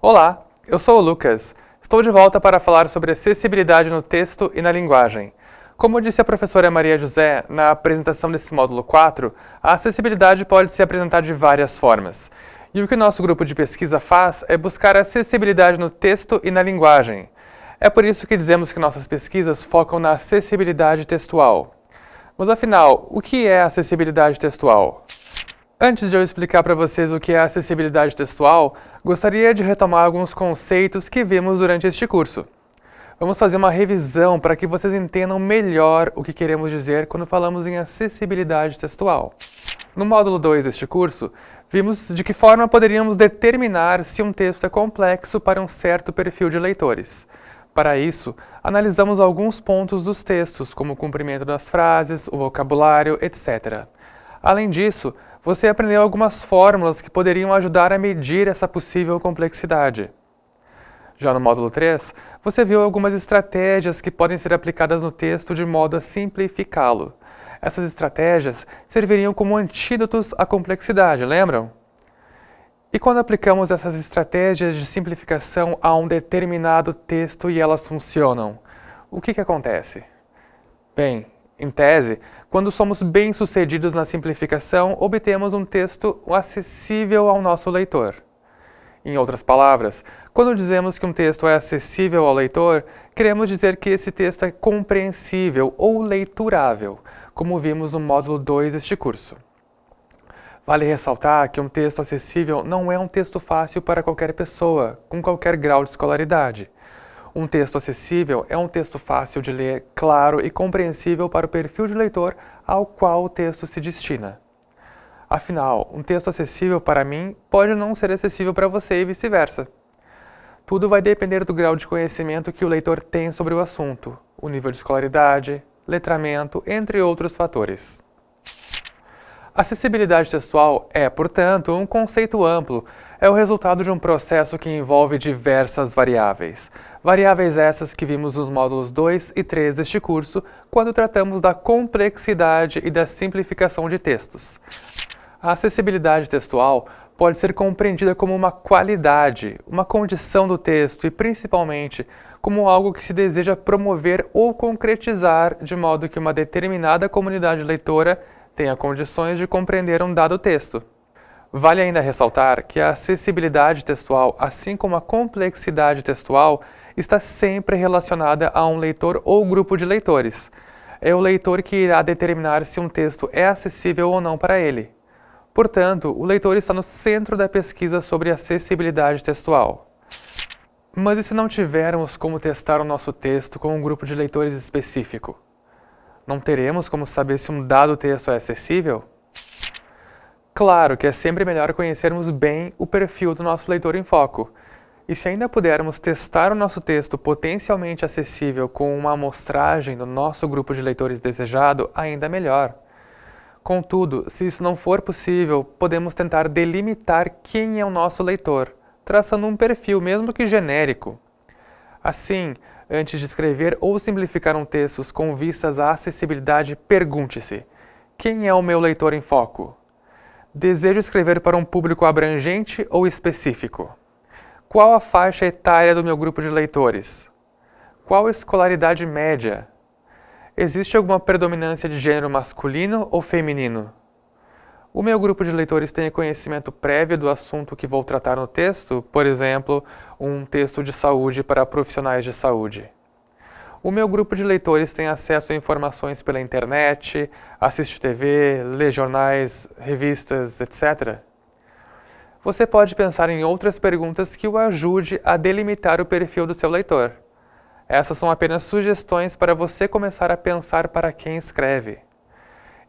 Olá, eu sou o Lucas. Estou de volta para falar sobre acessibilidade no texto e na linguagem. Como disse a professora Maria José na apresentação desse módulo 4, a acessibilidade pode se apresentar de várias formas. E o que o nosso grupo de pesquisa faz é buscar acessibilidade no texto e na linguagem. É por isso que dizemos que nossas pesquisas focam na acessibilidade textual. Mas afinal, o que é acessibilidade textual? Antes de eu explicar para vocês o que é acessibilidade textual, gostaria de retomar alguns conceitos que vimos durante este curso. Vamos fazer uma revisão para que vocês entendam melhor o que queremos dizer quando falamos em acessibilidade textual. No módulo 2 deste curso, vimos de que forma poderíamos determinar se um texto é complexo para um certo perfil de leitores. Para isso, analisamos alguns pontos dos textos, como o comprimento das frases, o vocabulário, etc. Além disso, você aprendeu algumas fórmulas que poderiam ajudar a medir essa possível complexidade. Já no módulo 3, você viu algumas estratégias que podem ser aplicadas no texto de modo a simplificá-lo. Essas estratégias serviriam como antídotos à complexidade, lembram? E quando aplicamos essas estratégias de simplificação a um determinado texto e elas funcionam, o que acontece? Bem, em tese, quando somos bem-sucedidos na simplificação, obtemos um texto acessível ao nosso leitor. Em outras palavras, quando dizemos que um texto é acessível ao leitor, queremos dizer que esse texto é compreensível ou leiturável, como vimos no módulo 2 deste curso. Vale ressaltar que um texto acessível não é um texto fácil para qualquer pessoa, com qualquer grau de escolaridade. Um texto acessível é um texto fácil de ler, claro e compreensível para o perfil de leitor ao qual o texto se destina. Afinal, um texto acessível para mim pode não ser acessível para você e vice-versa. Tudo vai depender do grau de conhecimento que o leitor tem sobre o assunto, o nível de escolaridade, letramento, entre outros fatores. Acessibilidade textual é, portanto, um conceito amplo. É o resultado de um processo que envolve diversas variáveis. Variáveis essas que vimos nos módulos 2 e 3 deste curso, quando tratamos da complexidade e da simplificação de textos. A acessibilidade textual pode ser compreendida como uma qualidade, uma condição do texto e, principalmente, como algo que se deseja promover ou concretizar de modo que uma determinada comunidade leitora tenha condições de compreender um dado texto. Vale ainda ressaltar que a acessibilidade textual, assim como a complexidade textual, está sempre relacionada a um leitor ou grupo de leitores. É o leitor que irá determinar se um texto é acessível ou não para ele. Portanto, o leitor está no centro da pesquisa sobre acessibilidade textual. Mas e se não tivermos como testar o nosso texto com um grupo de leitores específico? Não teremos como saber se um dado texto é acessível? Claro que é sempre melhor conhecermos bem o perfil do nosso leitor em foco. E se ainda pudermos testar o nosso texto potencialmente acessível com uma amostragem do nosso grupo de leitores desejado, ainda melhor. Contudo, se isso não for possível, podemos tentar delimitar quem é o nosso leitor, traçando um perfil, mesmo que genérico. Assim, antes de escrever ou simplificar um texto com vistas à acessibilidade, pergunte-se: quem é o meu leitor em foco? Desejo escrever para um público abrangente ou específico? Qual a faixa etária do meu grupo de leitores? Qual a escolaridade média? Existe alguma predominância de gênero masculino ou feminino? O meu grupo de leitores tem conhecimento prévio do assunto que vou tratar no texto, por exemplo, um texto de saúde para profissionais de saúde. O meu grupo de leitores tem acesso a informações pela internet, assiste TV, lê jornais, revistas, etc. Você pode pensar em outras perguntas que o ajude a delimitar o perfil do seu leitor. Essas são apenas sugestões para você começar a pensar para quem escreve.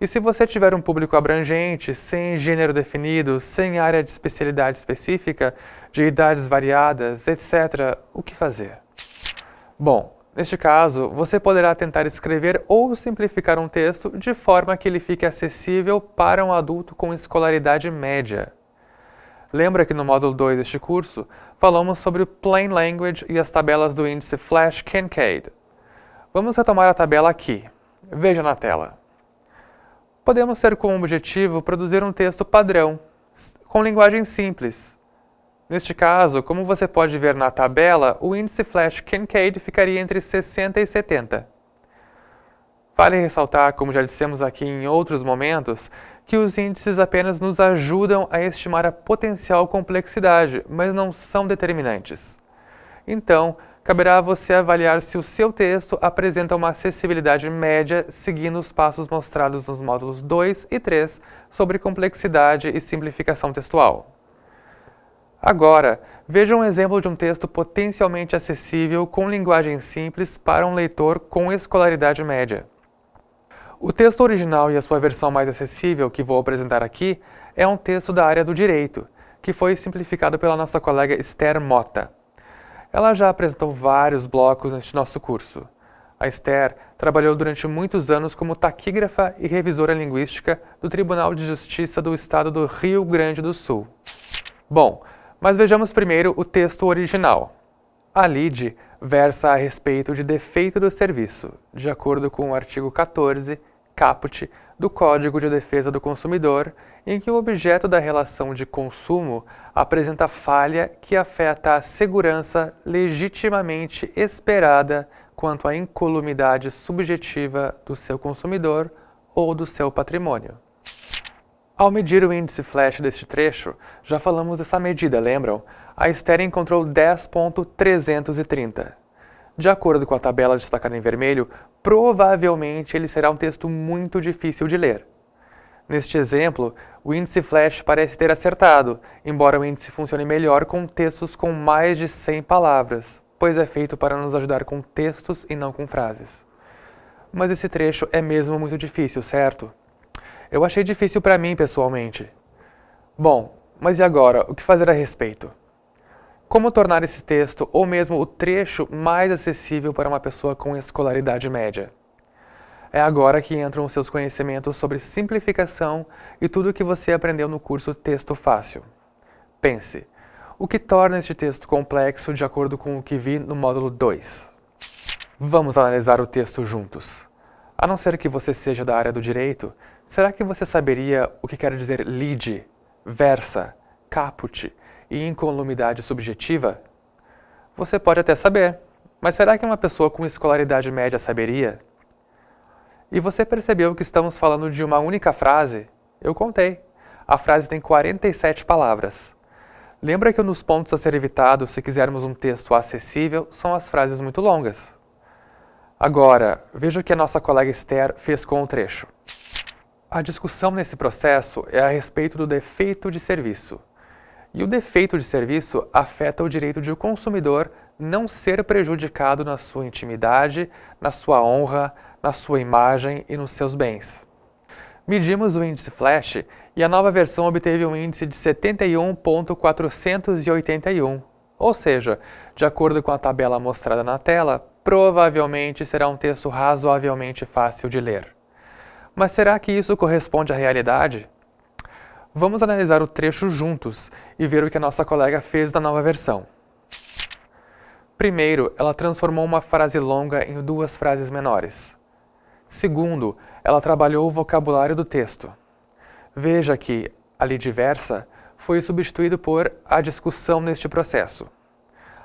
E se você tiver um público abrangente, sem gênero definido, sem área de especialidade específica, de idades variadas, etc., o que fazer? Bom, neste caso, você poderá tentar escrever ou simplificar um texto de forma que ele fique acessível para um adulto com escolaridade média. Lembra que no módulo 2 deste curso, falamos sobre o Plain Language e as tabelas do índice Flash-Kincaid. Vamos retomar a tabela aqui. Veja na tela. Podemos ter como objetivo produzir um texto padrão, com linguagem simples. Neste caso, como você pode ver na tabela, o índice Flash Kincaid ficaria entre 60 e 70. Vale ressaltar, como já dissemos aqui em outros momentos, que os índices apenas nos ajudam a estimar a potencial complexidade, mas não são determinantes. Então, caberá a você avaliar se o seu texto apresenta uma acessibilidade média seguindo os passos mostrados nos módulos 2 e 3 sobre complexidade e simplificação textual. Agora, veja um exemplo de um texto potencialmente acessível com linguagem simples para um leitor com escolaridade média. O texto original e a sua versão mais acessível, que vou apresentar aqui, é um texto da área do direito, que foi simplificado pela nossa colega Esther Mota. Ela já apresentou vários blocos neste nosso curso. A Esther trabalhou durante muitos anos como taquígrafa e revisora linguística do Tribunal de Justiça do Estado do Rio Grande do Sul. Bom, mas vejamos primeiro o texto original. A lide versa a respeito de defeito do serviço, de acordo com o artigo 14, caput, do Código de Defesa do Consumidor, em que o objeto da relação de consumo apresenta falha que afeta a segurança legitimamente esperada quanto à incolumidade subjetiva do seu consumidor ou do seu patrimônio. Ao medir o índice Flash deste trecho, já falamos dessa medida, lembram? A Esther encontrou 10.330. De acordo com a tabela destacada em vermelho, provavelmente ele será um texto muito difícil de ler. Neste exemplo, o índice Flash parece ter acertado, embora o índice funcione melhor com textos com mais de 100 palavras, pois é feito para nos ajudar com textos e não com frases. Mas esse trecho é mesmo muito difícil, certo? Eu achei difícil para mim, pessoalmente. Bom, mas e agora, o que fazer a respeito? Como tornar esse texto, ou mesmo o trecho, mais acessível para uma pessoa com escolaridade média? É agora que entram os seus conhecimentos sobre simplificação e tudo o que você aprendeu no curso Texto Fácil. Pense, o que torna este texto complexo de acordo com o que vi no módulo 2? Vamos analisar o texto juntos. A não ser que você seja da área do direito, será que você saberia o que quer dizer lide, versa, caput e incolumidade subjetiva? Você pode até saber, mas será que uma pessoa com escolaridade média saberia? E você percebeu que estamos falando de uma única frase? Eu contei. A frase tem 47 palavras. Lembra que nos pontos a ser evitados, se quisermos um texto acessível, são as frases muito longas. Agora, veja o que a nossa colega Esther fez com o trecho. A discussão nesse processo é a respeito do defeito de serviço. E o defeito de serviço afeta o direito de o consumidor não ser prejudicado na sua intimidade, na sua honra, na sua imagem e nos seus bens. Medimos o índice Flash e a nova versão obteve um índice de 71.481, ou seja, de acordo com a tabela mostrada na tela, provavelmente será um texto razoavelmente fácil de ler. Mas será que isso corresponde à realidade? Vamos analisar o trecho juntos e ver o que a nossa colega fez na nova versão. Primeiro, ela transformou uma frase longa em duas frases menores. Segundo, ela trabalhou o vocabulário do texto. Veja que a lide versa foi substituído por a discussão neste processo.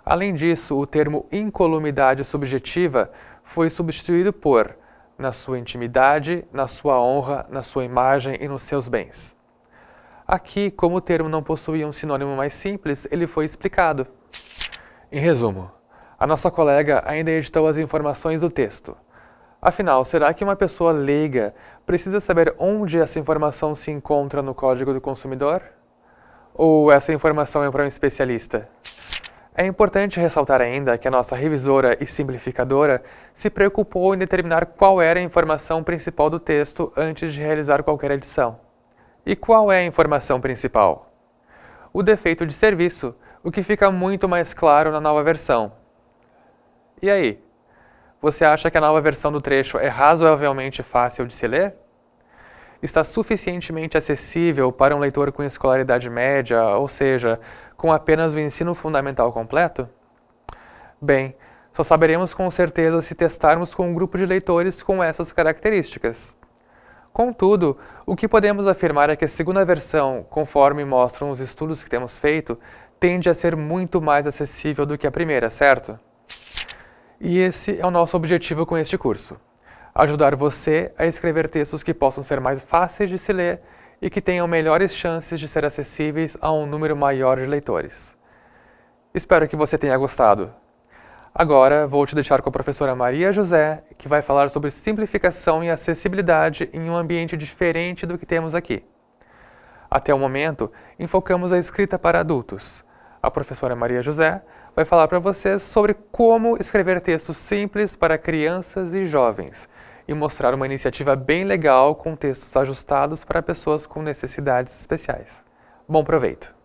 Além disso, o termo incolumidade subjetiva foi substituído por na sua intimidade, na sua honra, na sua imagem e nos seus bens. Aqui, como o termo não possuía um sinônimo mais simples, ele foi explicado. Em resumo, a nossa colega ainda editou as informações do texto. Afinal, será que uma pessoa leiga precisa saber onde essa informação se encontra no Código do Consumidor? Ou essa informação é para um especialista? É importante ressaltar ainda que a nossa revisora e simplificadora se preocupou em determinar qual era a informação principal do texto antes de realizar qualquer edição. E qual é a informação principal? O defeito de serviço, o que fica muito mais claro na nova versão. E aí? Você acha que a nova versão do trecho é razoavelmente fácil de se ler? Está suficientemente acessível para um leitor com escolaridade média, ou seja, com apenas o ensino fundamental completo? Bem, só saberemos com certeza se testarmos com um grupo de leitores com essas características. Contudo, o que podemos afirmar é que a segunda versão, conforme mostram os estudos que temos feito, tende a ser muito mais acessível do que a primeira, certo? E esse é o nosso objetivo com este curso: ajudar você a escrever textos que possam ser mais fáceis de se ler e que tenham melhores chances de ser acessíveis a um número maior de leitores. Espero que você tenha gostado. Agora vou te deixar com a professora Maria José, que vai falar sobre simplificação e acessibilidade em um ambiente diferente do que temos aqui. Até o momento, enfocamos a escrita para adultos. A professora Maria José vai falar para vocês sobre como escrever textos simples para crianças e jovens e mostrar uma iniciativa bem legal com textos ajustados para pessoas com necessidades especiais. Bom proveito!